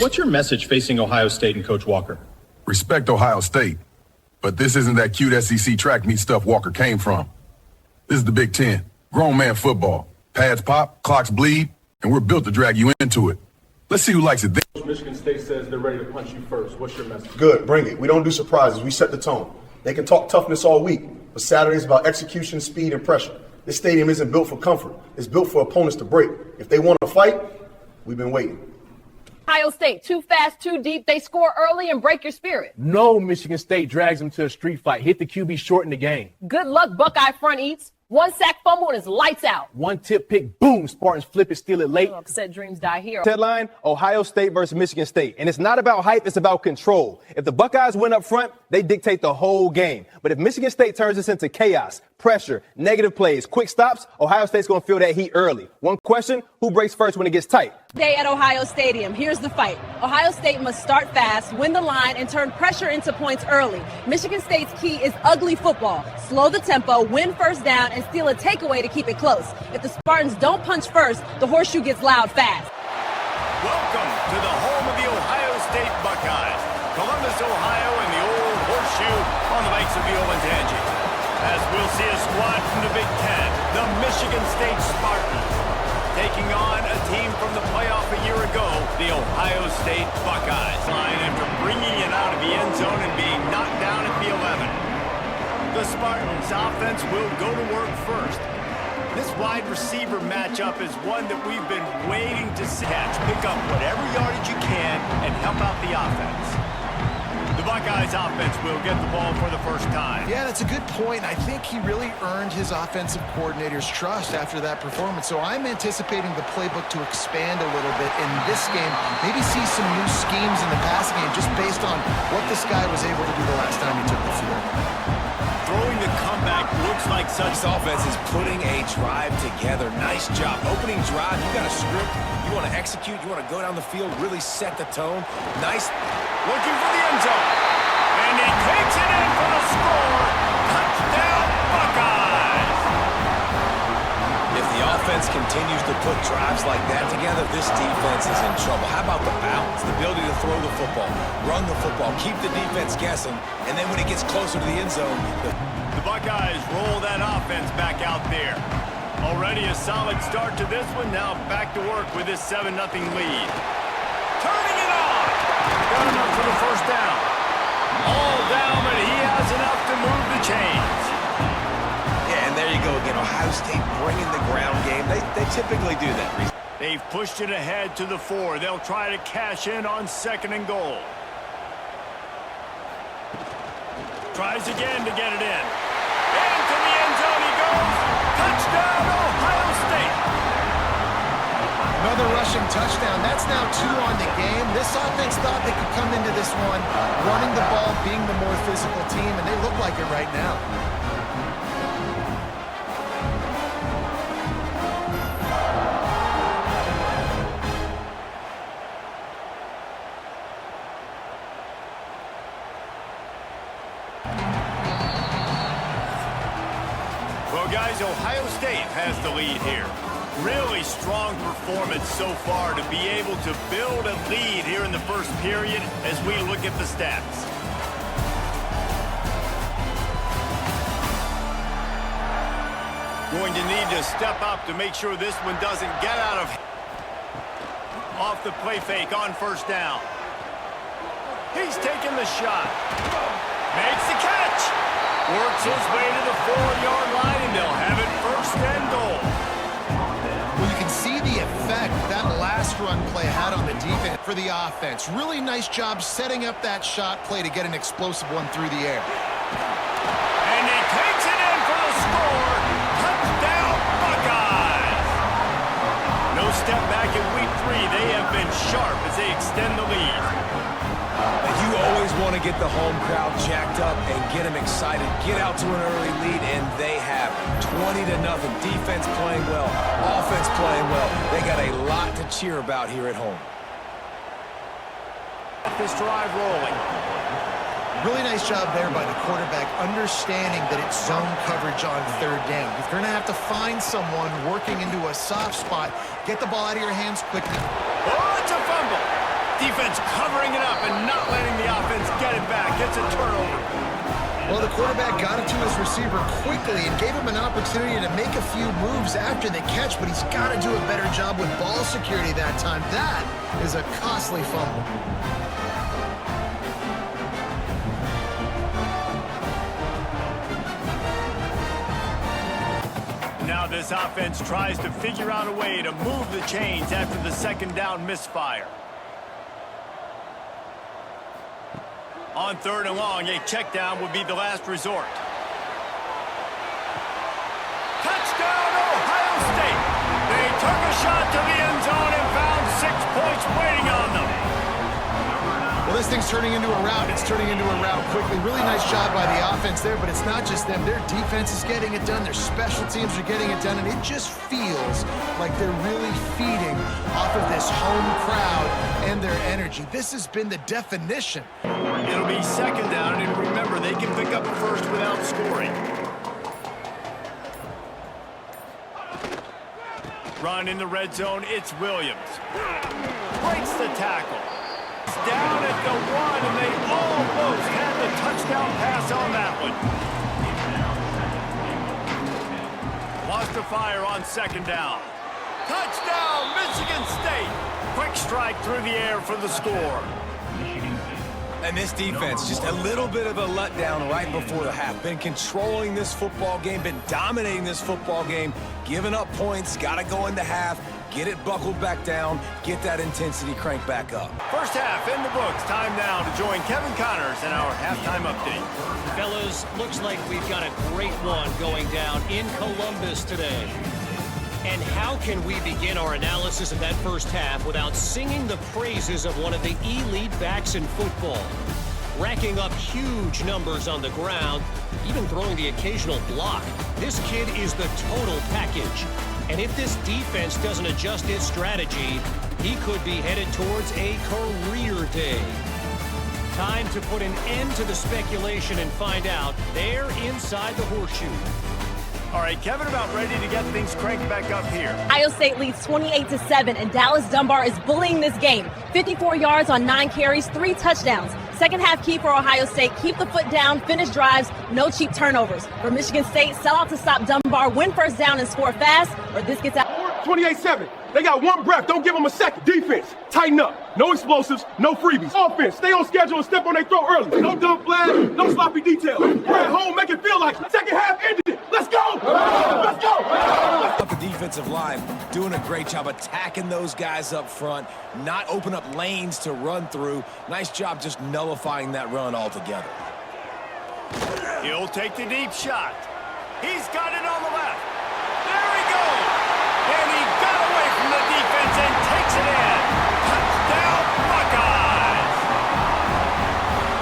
What's your message facing Ohio State and Coach Walker? Respect Ohio State, but this isn't that cute SEC track meet stuff Walker came from. This is the Big Ten, grown man football. Pads pop, clocks bleed, and we're built to drag you into it. Let's see who likes it then. Michigan State says they're ready to punch you first. What's your message? Good, bring it. We don't do surprises. We set the tone. They can talk toughness all week, but Saturday's about execution, speed, and pressure. This stadium isn't built for comfort. It's built for opponents to break. If they want to fight, we've been waiting. Ohio State, too fast, too deep. They score early and break your spirit. No, Michigan State drags them to a street fight. Hit the QB short in the game. Good luck, Buckeye front eats. One sack fumble and it's lights out. One tip pick, boom, Spartans flip it, steal it late. Upset dreams die here. Headline, Ohio State versus Michigan State. And it's not about hype, it's about control. If the Buckeyes win up front, they dictate the whole game. But if Michigan State turns this into chaos, pressure, negative plays, quick stops, Ohio State's going to feel that heat early. One question, who breaks first when it gets tight? Day at Ohio Stadium. Here's the fight. Ohio State must start fast, win the line, and turn pressure into points early. Michigan State's key is ugly football. Slow the tempo, win first down, and steal a takeaway to keep it close. If the Spartans don't punch first, the horseshoe gets loud fast. Welcome to the home of the Ohio State Buckeyes. Columbus, Ohio, and the old horseshoe on the banks of the Olentangy. As we'll see a squad from the Big Ten, the Michigan State Spartans, taking on a team from the playoff a year ago, the Ohio State Buckeyes. Line after bringing it out of the end zone and being knocked down at the 11. The Spartans offense will go to work first. This wide receiver matchup is one that we've been waiting to see. Pick up whatever yardage you can and help out the offense. The Buckeyes offense will get the ball for the first time. Yeah, that's a good point. I think he really earned his offensive coordinator's trust after that performance. So I'm anticipating the playbook to expand a little bit in this game. Maybe see some new schemes in the passing game just based on what this guy was able to do the last time he took the field. Throwing the comeback looks like such. This offense is putting a drive together. Nice job. Opening drive, you got a script. You want to execute. You want to go down the field, really set the tone. Nice. Looking for the end zone. And he takes it in for the score. Touchdown, Buckeyes. If the offense continues to put drives like that together, this defense is in trouble. How about the balance, the ability to throw the football, run the football, keep the defense guessing, and then when it gets closer to the end zone, the Buckeyes roll that offense back out there. Already a solid start to this one. Now back to work with this 7-0 lead. Turning it on. Got enough for the first down. All down, but he has enough to move the chains. Yeah, and there you go again. Ohio State bringing the ground game. They typically do that. They've pushed it ahead to the 4. They'll try to cash in on 2nd and goal. Tries again to get it in. Into the end zone he goes. Touchdown, Ohio State. Another rushing touchdown. That's now 2 on the game. This offense thought they could come into this one running the ball, being the more physical team, and they look like it right now. Well, guys, Ohio State has the lead here. Really strong performance so far to be able to build a lead here in the first period as we look at the stats. Going to need to step up to make sure this one doesn't get out of off the play fake on first down. He's taking the shot. Makes the catch. Works his way to the 4-yard line, and they'll have it 1st and goal. Well, you can see the effect that last run play had on the defense for the offense. Really nice job setting up that shot play to get an explosive one through the air. And he takes it in for the score. Touchdown, Buckeyes. No step back in week 3. They have been sharp as they extend the lead. You always want to get the home crowd jacked up and get them excited. Get out to an early lead, and they have 20-0. Defense playing well, offense playing well. They got a lot to cheer about here at home. This drive rolling. Really nice job there by the quarterback, understanding that it's zone coverage on 3rd down. If you're going to have to find someone working into a soft spot, get the ball out of your hands quickly. Oh, it's a fumble. defense covering it up and not letting the offense get it back. It's a turnover. Well, the quarterback got it to his receiver quickly and gave him an opportunity to make a few moves after the catch, but he's got to do a better job with ball security that time. That is a costly fumble. Now this offense tries to figure out a way to move the chains after the second down misfire. On third and long, a check down would be the last resort. Touchdown, Ohio State! They took a shot to the end zone and found 6 points waiting on them. Well, this thing's turning into a rout. It's turning into a rout quickly. Really nice job by the offense there, but it's not just them. Their defense is getting it done. Their special teams are getting it done, and it just feels like they're really feeding off of this home crowd and their energy. This has been the definition. It'll be second down, and remember, they can pick up a first without scoring. Run in the red zone, it's Williams. Breaks the tackle. Down at the 1, and they almost had the touchdown pass on that one. Lost the fire on second down. Touchdown, Michigan State. Quick strike through the air for the score. And this defense, just a little bit of a letdown right before the half. Been controlling this football game, been dominating this football game, giving up points, got to go into half, get it buckled back down, get that intensity cranked back up. First half in the books. Time now to join Kevin Connors in our halftime update. Fellas, looks like we've got a great one going down in Columbus today. And how can we begin our analysis of that first half without singing the praises of one of the elite backs in football? Racking up huge numbers on the ground, even throwing the occasional block. This kid is the total package. And if this defense doesn't adjust its strategy, he could be headed towards a career day. Time to put an end to the speculation and find out there inside the horseshoe. All right, Kevin, about ready to get things cranked back up here. Ohio State leads 28-7, and Dallas Dunbar is bullying this game. 54 yards on 9 carries, 3 touchdowns. Second half key for Ohio State. Keep the foot down, finish drives, no cheap turnovers. For Michigan State, sell out to stop Dunbar, win first down, and score fast, or this gets out. 28-7. They got one breath. Don't give them a second. Defense, tighten up. No explosives, no freebies. Offense, stay on schedule and step on their throat early. No dumb flags, no sloppy details. We're at home, make it feel like it. Second half ended it. Let's go! Let's go! The defensive line doing a great job attacking those guys up front, not open up lanes to run through. Nice job just nullifying that run altogether. He'll take the deep shot. He's got it on the left. There he goes. And he got away from the defense and takes it in. Touchdown, Buckeyes.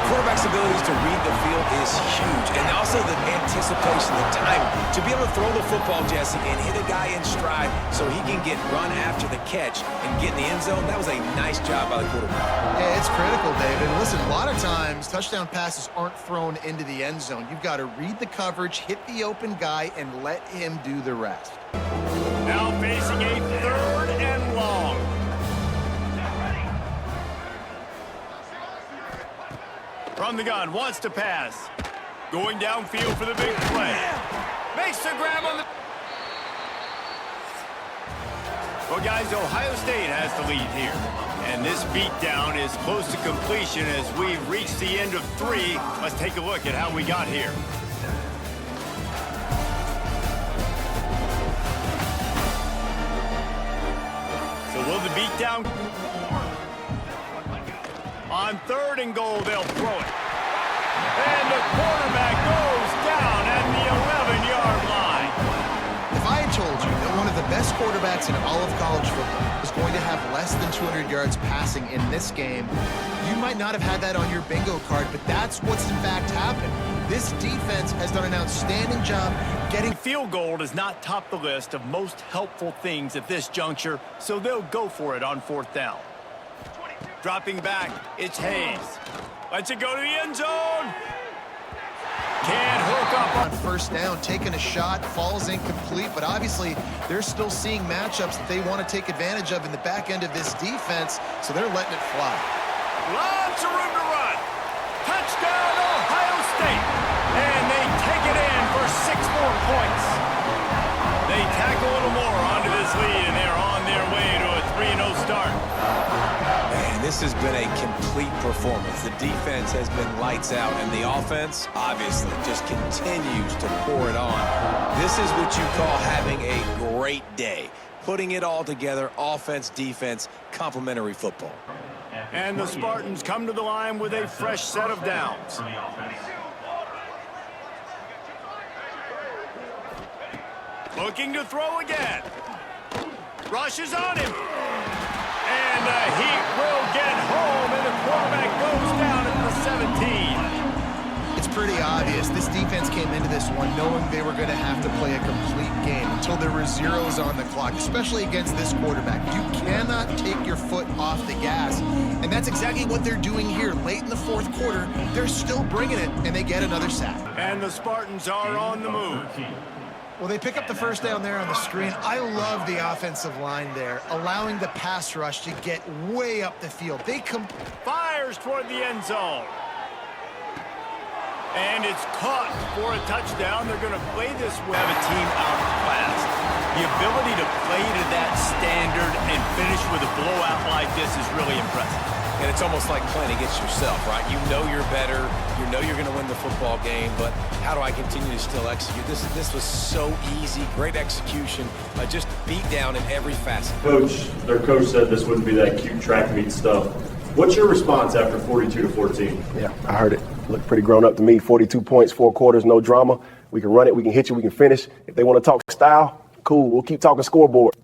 Quarterback's abilities to read the field is huge, and also the anticipation, the time to be able to throw the football, Jesse, and hit a guy in stride so he can get run after the catch and get in the end zone. That was a nice job by the quarterback. Yeah, it's critical, David. Listen, a lot of times touchdown passes aren't thrown into the end zone. You've got to read the coverage, hit the open guy, and let him do the rest. Now facing a third and long. From the gun, wants to pass. Going downfield for the big play. Makes the grab on the... Well, guys, Ohio State has the lead here. And this beatdown is close to completion as we've reached the end of 3. Let's take a look at how we got here. So will the beatdown... On third and goal, they'll throw it. And the quarterback goes down at the 11-yard line. If I had told you that one of the best quarterbacks in all of college football was going to have less than 200 yards passing in this game, you might not have had that on your bingo card, but that's what's in fact happened. This defense has done an outstanding job getting... Field goal does not top the list of most helpful things at this juncture, so they'll go for it on fourth down. Dropping back, it's Hayes. Lets it go to the end zone. Can't hook broke up on first down, taking a shot, falls incomplete, but obviously they're still seeing matchups that they want to take advantage of in the back end of this defense, so they're letting it fly. Lots of room to run. Touchdown, Ohio State. And they take it in for 6 more points. They tack a little more onto this lead, and they're on their way to a 3-0 start. Man, this has been a complete performance. The defense has been lights out, and the offense, obviously, just continues to pour it on. This is what you call having a great day. Putting it all together, offense, defense, complementary football. And the Spartans come to the line with a fresh set of downs. Looking to throw again. Rushes on him. And he will get home, and the quarterback goes down at the 17. It's pretty obvious. This defense came into this one knowing they were going to have to play a complete game until there were zeros on the clock, especially against this quarterback. You cannot take your foot off the gas, and that's exactly what they're doing here. Late in the fourth quarter, they're still bringing it, and they get another sack. And the Spartans are on the move. Well, they pick up the first down there on the screen. I love the offensive line there, allowing the pass rush to get way up the field. Fires toward the end zone. And it's caught for a touchdown. They're going to play this way. Have a team outclassed. The ability to play to that standard and finish with a blowout like this is really impressive. And it's almost like playing against yourself, right? You know you're better. You know you're going to win the football game, but how do I continue to still execute? This was so easy. Great execution. Just beat down in every facet. Coach, their coach said this wouldn't be that cute track meet stuff. What's your response after 42-14? Yeah, I heard it. Looked pretty grown up to me. 42 points, 4 quarters, no drama. We can run it, we can hit you, we can finish. If they want to talk style, cool. We'll keep talking scoreboard.